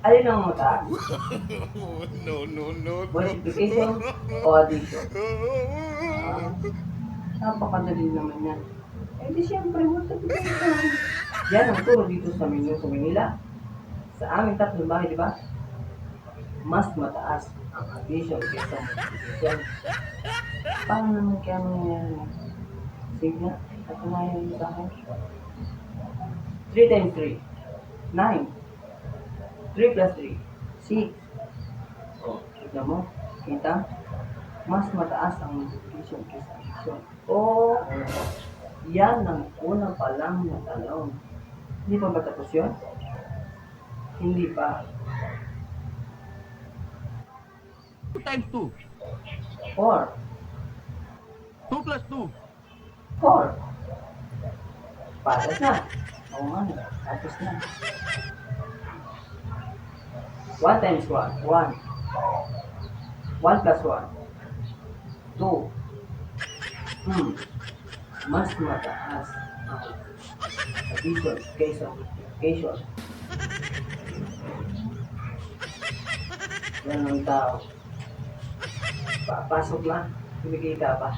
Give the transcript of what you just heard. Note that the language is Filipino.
Alin ang mataas? No, no, no. Multiplication o addition? Ah, napakadali naman yan. Eh di siyempre, multiplication. Yan ang turo dito sa menu sa Manila. Sa aming tatlong bahay, di ba? Mas mataas ang addition kaysa multiplication. Paano naman kaya mangyayari yan? Sige nga, katunayan mo sa akin. 3 times 3, 9. 3 plus 3, 6. O, kita mo? Kita? Mas mataas ang multiplication kaysa addition. O, yan ang una pa lang na tanong. Hindi pa ba tapos yun? Hindi pa. 2 times 2. 4. 2 plus 2. 4. Patas na. Oo nga na. Tapos na. 1 times 1. 1. 1 plus 1. 2. Mas mataas ang addition kaysa multiplication. Yan ang tao. Papasok na. Bibigay ka pa.